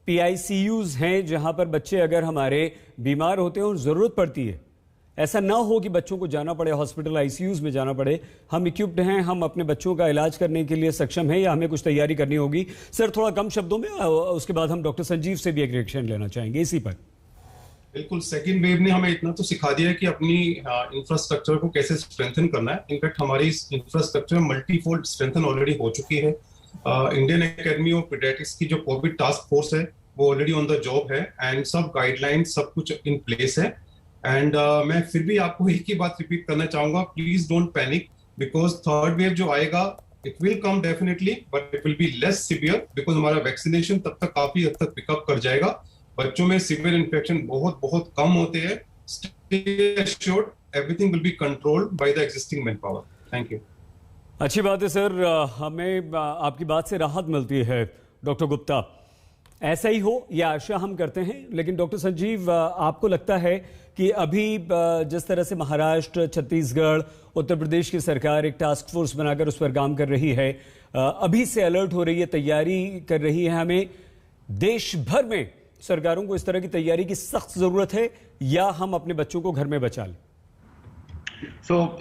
PICUs हैं जहां पर बच्चे अगर हमारे बीमार होते हैं और जरूरत पड़ती है, ऐसा ना हो कि बच्चों को जाना पड़े हॉस्पिटल ICUs में जाना पड़े, हम इक्विप्ड हैं, हम अपने बच्चों का इलाज करने के लिए सक्षम हैं, या हमें कुछ तैयारी करनी होगी? सर थोड़ा कम शब्दों में, उसके बाद हम डॉक्टर संजीव से भी एक रिएक्शन लेना चाहेंगे इसी पर। बिल्कुल, सेकेंड वेव ने हमें इतना तो सिखा दिया है कि अपनी इंफ्रास्ट्रक्चर को कैसे स्ट्रेंथन करना है। इनफैक्ट हमारी इंफ्रास्ट्रक्चर मल्टीफोल्ड स्ट्रेंथन ऑलरेडी हो चुकी है। इंडियन एकेडमी ऑफ पीडियाट्रिक्स की जो कोविड टास्क फोर्स है वो ऑलरेडी ऑन द जॉब है, एंड सब गाइडलाइंस सब कुछ इन प्लेस है। एंड मैं फिर भी आपको एक ही बात रिपीट करना चाहूंगा, please don't panic, because third wave जो आएगा it will come definitely, but it will be less severe, because हमारा वैक्सीनेशन तब तक काफी हद तक पिकअप कर जाएगा। बच्चों में सिवियर इन्फेक्शन बहुत बहुत कम होते हैं। Stay assured, everything will be controlled by the existing man power. Thank you. अच्छी बात है सर, हमें आपकी बात से राहत मिलती है। डॉक्टर गुप्ता, ऐसा ही हो यह आशा हम करते हैं। लेकिन डॉक्टर संजीव, आपको लगता है कि अभी जिस तरह से महाराष्ट्र, छत्तीसगढ़, उत्तर प्रदेश की सरकार एक टास्क फोर्स बनाकर उस पर काम कर रही है, अभी से अलर्ट हो रही है, तैयारी कर रही है, हमें देश भर में सरकारों को इस तरह की तैयारी की सख्त जरूरत है, या हम अपने बच्चों को घर में बचा लें?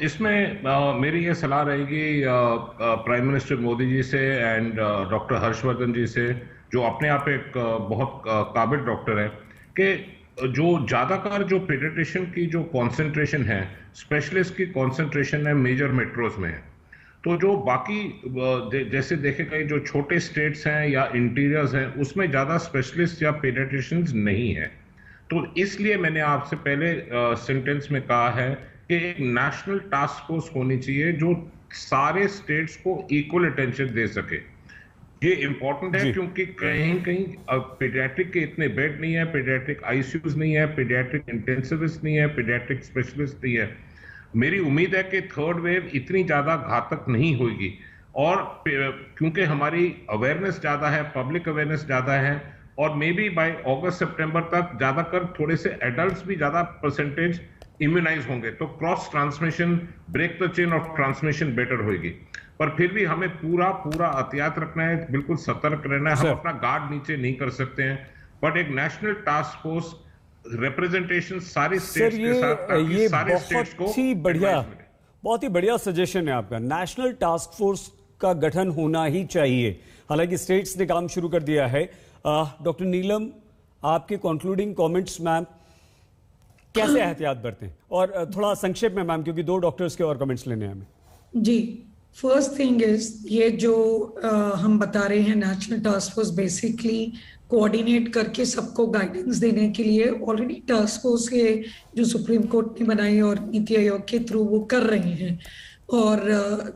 इसमें मेरी ये सलाह रहेगी प्राइम मिनिस्टर मोदी जी से एंड डॉक्टर हर्षवर्धन जी से, जो अपने आप एक बहुत काबिल डॉक्टर है, कि जो ज़्यादातर जो पीडियाट्रिशियन की जो कंसंट्रेशन है, स्पेशलिस्ट की कंसंट्रेशन है मेजर मेट्रोज में है। तो जो बाकी जैसे देखे गए जो छोटे स्टेट्स हैं या इंटीरियर्स हैं, उसमें ज़्यादा स्पेशलिस्ट या पीडियाट्रिशियंस नहीं है। तो इसलिए मैंने आपसे पहले सेंटेंस में कहा है कि एक नेशनल टास्क फोर्स होनी चाहिए जो सारे स्टेट्स को इक्वल अटेंशन दे सके। ये इंपॉर्टेंट है क्योंकि कहीं कहीं पीडियाट्रिक के इतने बेड नहीं है, पीडियाट्रिक ICUs नहीं है, पीडियाट्रिक इंटेंसिविस्ट नहीं है, पीडियाट्रिक स्पेशलिस्ट नहीं है। मेरी उम्मीद है कि थर्ड वेव इतनी ज़्यादा घातक नहीं होगी, और क्योंकि हमारी अवेयरनेस ज़्यादा है, पब्लिक अवेयरनेस ज़्यादा है, और मे बी बाय अगस्त सितंबर तक ज़्यादातर थोड़े से एडल्ट्स भी ज़्यादा परसेंटेज इम्यूनाइज होंगे, तो cross transmission, break the chain of transmission better होगी। पर फिर भी हमें पूरा एहतियात रखना है, बिल्कुल सतर्क रहना है। हम अपना गार्ड नीचे नहीं कर सकते हैं, बट एक नेशनल टास्क फोर्स रिप्रेजेंटेशन सारी स्टेट्स के साथ, ये सारे स्टेट्स को बहुत ही बढ़िया सजेशन है आपका। नेशनल टास्क फोर्स का गठन होना ही चाहिए। हालांकि स्टेट्स ने काम शुरू कर दिया है। डॉक्टर नीलम, आपके कंक्लूडिंग कमेंट्स मैम, कैसे एहतियात बरतें? और थोड़ा संक्षेप में मैम, क्योंकि 2 डॉक्टर्स के और कमेंट्स लेने हैं हमें। जी, फर्स्ट थिंग इज ये जो हम बता रहे हैं national task force basically coordinate करके सबको गाइडेंस देने के लिए ऑलरेडी टास्क फोर्स के जो सुप्रीम कोर्ट ने बनाई और नीति आयोग के थ्रू वो कर रहे हैं। और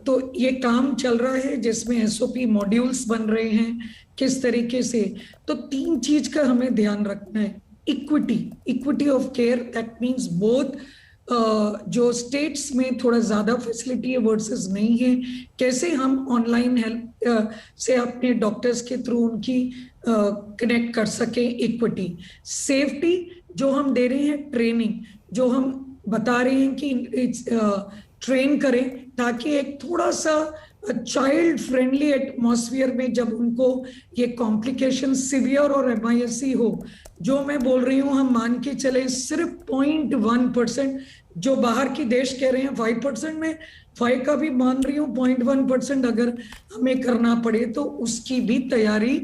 तो ये काम चल रहा है जिसमें एसओपी मॉड्यूल्स बन रहे हैं किस तरीके से। तो 3 चीज का हमें ध्यान रखना है। Equity of care, that means both जो स्टेट्स में थोड़ा ज्यादा फैसिलिटी है वर्सेस नहीं है, कैसे हम ऑनलाइन हेल्प से अपने डॉक्टर्स के थ्रू उनकी कनेक्ट कर सके। इक्विटी, सेफ्टी जो हम दे रहे हैं, ट्रेनिंग जो हम बता रहे हैं कि ट्रेन करें ताकि एक थोड़ा सा चाइल्ड फ्रेंडली एटमॉस्फेयर में जब उनको ये कॉम्प्लिकेशन सिवियर और MIS हो, जो मैं बोल रही हूँ हम मान के चले सिर्फ 0.1%, जो बाहर के देश कह रहे हैं 5% में, 5 का भी मान रही हूँ 0.1% अगर हमें करना पड़े तो उसकी भी तैयारी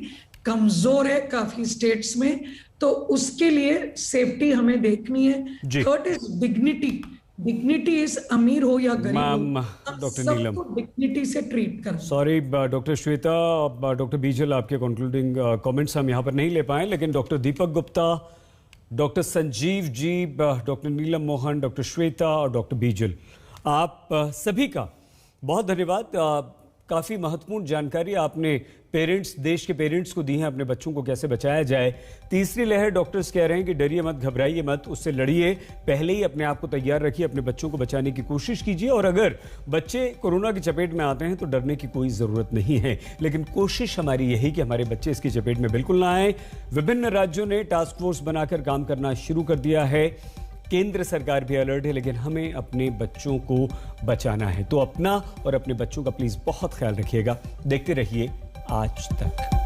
कमजोर है काफी स्टेट्स में। तो उसके लिए सेफ्टी हमें देखनी है। थर्ड इज डिग्निटी इज अमीर हो या गरीब हो, डॉक्टर नीलम डिग्निटी से ट्रीट करना। सॉरी डॉक्टर श्वेता, डॉक्टर बीजल, आपके कंक्लूडिंग कमेंट्स हम यहाँ पर नहीं ले पाए, लेकिन doctor Deepak Gupta, doctor Sanjeev ji, doctor नीलम मोहन, डॉक्टर श्वेता और डॉक्टर बीजल, आप सभी का बहुत धन्यवाद। काफ़ी महत्वपूर्ण जानकारी आपने देश के पेरेंट्स को दी है, अपने बच्चों को कैसे बचाया जाए। तीसरी लहर, डॉक्टर्स कह रहे हैं कि डरिए मत, घबराइए मत, उससे लड़िए, पहले ही अपने आप को तैयार रखिए, अपने बच्चों को बचाने की कोशिश कीजिए। और अगर बच्चे कोरोना की चपेट में आते हैं तो डरने की कोई ज़रूरत नहीं है, लेकिन कोशिश हमारी यही कि हमारे बच्चे इसकी चपेट में बिल्कुल ना आए। विभिन्न राज्यों ने टास्क फोर्स बनाकर काम करना शुरू कर दिया है, केंद्र सरकार भी अलर्ट है, लेकिन हमें अपने बच्चों को बचाना है। तो अपना और अपने बच्चों का प्लीज बहुत ख्याल रखिएगा। देखते रहिए आज तक।